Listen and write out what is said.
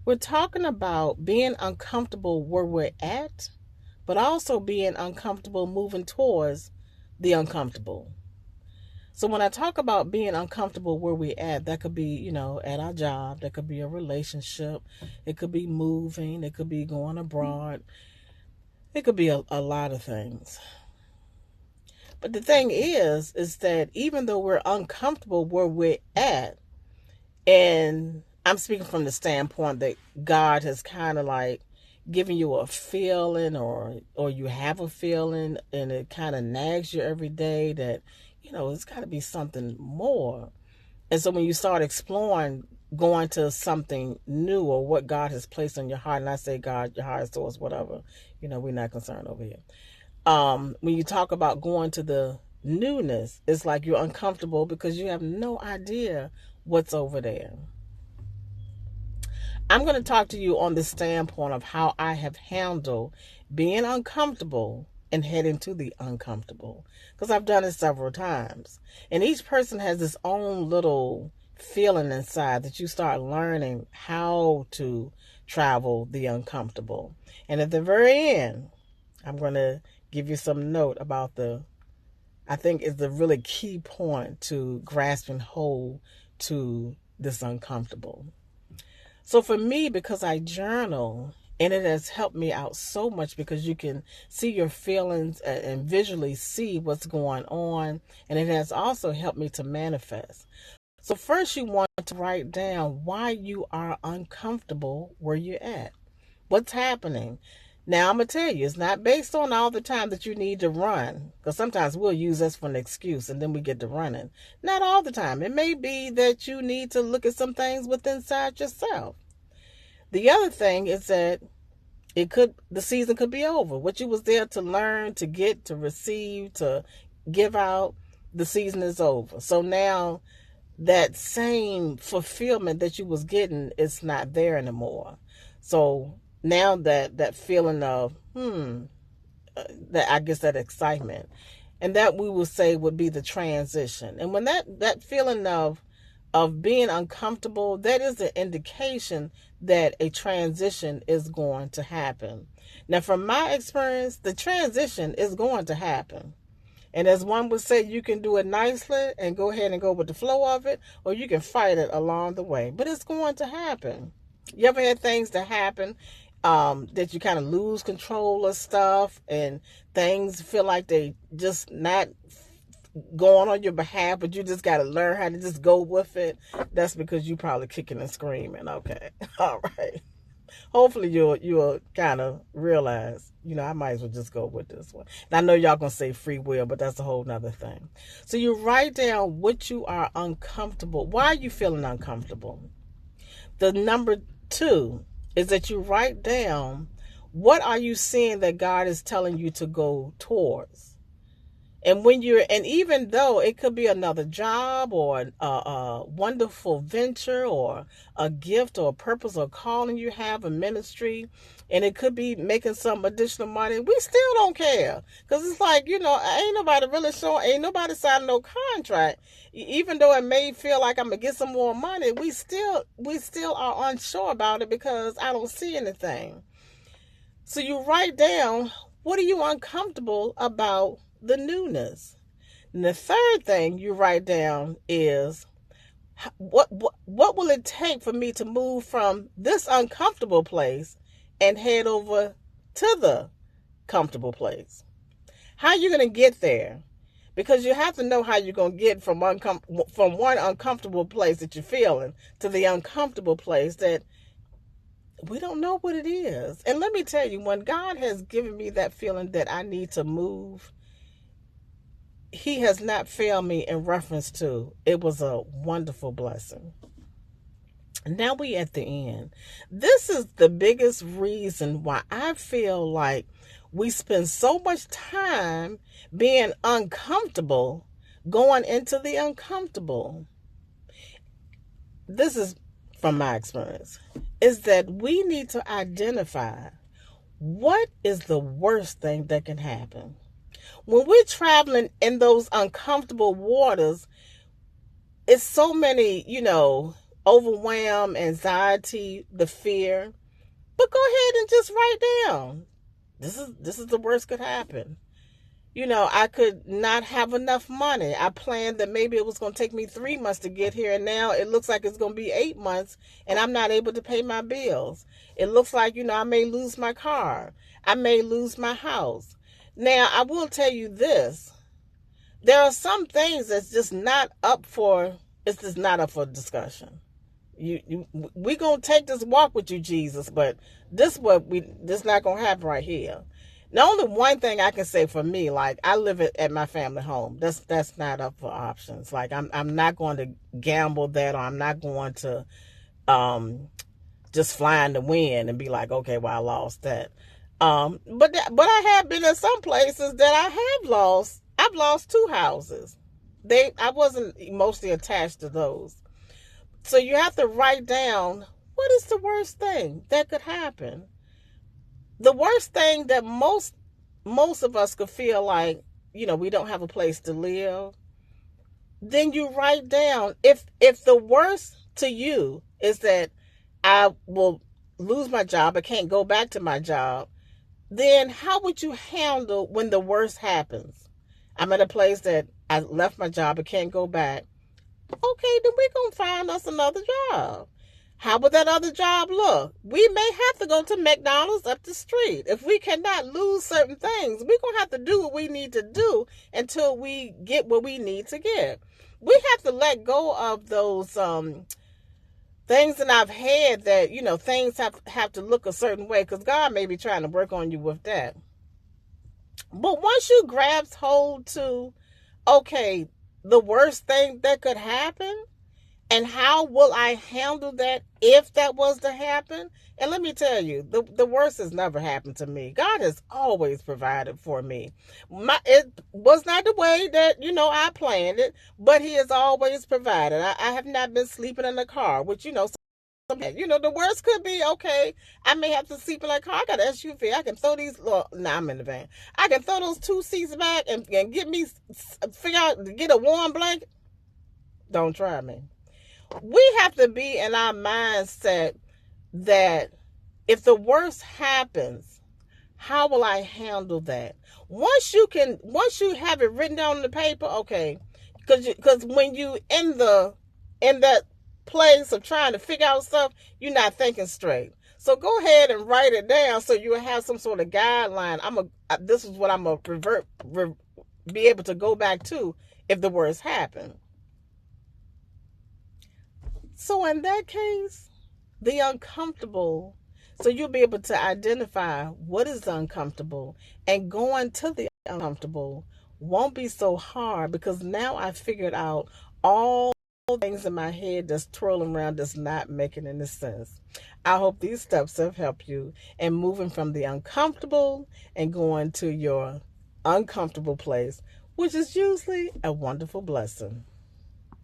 We're talking about being uncomfortable where we're at, but also being uncomfortable moving towards the uncomfortable. So when I talk about being uncomfortable where we're at, that could be, at our job, that could be a relationship, it could be moving, it could be going abroad, it could be a lot of things. But the thing is that even though we're uncomfortable where we're at, and I'm speaking from the standpoint that God has kind of like given you a feeling, or you have a feeling and it kind of nags you every day that, it's got to be something more. And so when you start exploring going to something new or what God has placed on your heart, and I say God, your higher source, whatever, we're not concerned over here. When you talk about going to the newness, it's like you're uncomfortable because you have no idea what's over there. I'm going to talk to you on the standpoint of how I have handled being uncomfortable and heading to the uncomfortable, because I've done it several times. And each person has its own little feeling inside that you start learning how to travel the uncomfortable. And at the very end, I'm going to give you some note about I think is the really key point to grasping hold to this uncomfortable. So for me, because I journal, and it has helped me out so much because you can see your feelings and visually see what's going on. And it has also helped me to manifest. So first you want to write down why you are uncomfortable where you're at. What's happening? Now, I'm going to tell you, it's not based on all the time that you need to run, because sometimes we'll use this for an excuse and then we get to running. Not all the time. It may be that you need to look at some things within inside yourself. The other thing is that the season could be over. What you was there to learn, to get, to receive, to give out, the season is over. So now that same fulfillment that you was getting is not there anymore. So now that feeling of that, I guess, that excitement, and that we will say would be the transition. And when that feeling of being uncomfortable, that is an indication that a transition is going to happen. Now, from my experience, the transition is going to happen. And as one would say, you can do it nicely and go ahead and go with the flow of it, or you can fight it along the way. But it's going to happen. You ever had things that happen that you kind of lose control of stuff, and things feel like they just not going on your behalf, but you just got to learn how to just go with it? That's because you probably kicking and screaming. Okay. All right. Hopefully you'll kind of realize, I might as well just go with this one. And I know y'all gonna say free will, but that's a whole nother thing. So you write down what you are uncomfortable. Why are you feeling uncomfortable? The number 2 is that you write down, what are you seeing that God is telling you to go towards? And even though it could be another job or a wonderful venture or a gift or a purpose or calling you have, a ministry, and it could be making some additional money, we still don't care. Because it's like, ain't nobody really showing, ain't nobody signing no contract. Even though it may feel like I'm going to get some more money, we still are unsure about it because I don't see anything. So you write down, what are you uncomfortable about the newness? And the third thing you write down is, what will it take for me to move from this uncomfortable place and head over to the comfortable place? How are you going to get there? Because you have to know how you're going to get from one uncomfortable place that you're feeling to the uncomfortable place that we don't know what it is. And let me tell you, when God has given me that feeling that I need to move, He has not failed me in reference to it. Was a wonderful blessing. Now we at the end. This is the biggest reason why I feel like we spend so much time being uncomfortable, going into the uncomfortable. This is from my experience, is that we need to identify what is the worst thing that can happen. When we're traveling in those uncomfortable waters, it's so many, overwhelm, anxiety, the fear. But go ahead and just write down. This is the worst could happen. I could not have enough money. I planned that maybe it was going to take me 3 months to get here, and now it looks like it's going to be 8 months, and I'm not able to pay my bills. It looks like, I may lose my car. I may lose my house. Now, I will tell you this. There are some things that's just not up for, it's just not up for discussion. We gonna take this walk with you, Jesus, but this not gonna happen right here. The only one thing I can say for me, like I live at my family home. That's not up for options. Like I'm not going to gamble that, or I'm not going to just fly in the wind and be like, okay, well I lost that. But I have been in some places that I have lost. I've lost 2 houses. I wasn't emotionally attached to those. So you have to write down, what is the worst thing that could happen? The worst thing that most of us could feel like, we don't have a place to live. Then you write down, if the worst to you is that I will lose my job, I can't go back to my job, then how would you handle when the worst happens? I'm at a place that I left my job, I can't go back. Okay, then we're going to find us another job. How would that other job look? We may have to go to McDonald's up the street. If we cannot lose certain things, we're going to have to do what we need to do until we get what we need to get. We have to let go of those things that I've had that, things have to look a certain way, because God may be trying to work on you with that. But once you grasp hold to, okay, the worst thing that could happen, and how will I handle that if that was to happen? And let me tell you, the worst has never happened to me. God has always provided for me. It was not the way that, I planned it, but He has always provided. I have not been sleeping in the car, which, the worst could be, okay, I may have to sleep in a car. I got an SUV. I can throw I'm in the van. I can throw those 2 seats back and get a warm blanket. Don't try me. We have to be in our mindset that if the worst happens, how will I handle that? Once you have it written down on the paper, okay, because when you in that place of trying to figure out stuff, you're not thinking straight. So go ahead and write it down so you have some sort of guideline. This is what I'm gonna be able to go back to if the worst happen. So in that case, the uncomfortable, so you'll be able to identify what is uncomfortable, and going to the uncomfortable won't be so hard, because now I figured out all things in my head that's twirling around that's not making any sense. I hope these steps have helped you in moving from the uncomfortable and going to your uncomfortable place, which is usually a wonderful blessing.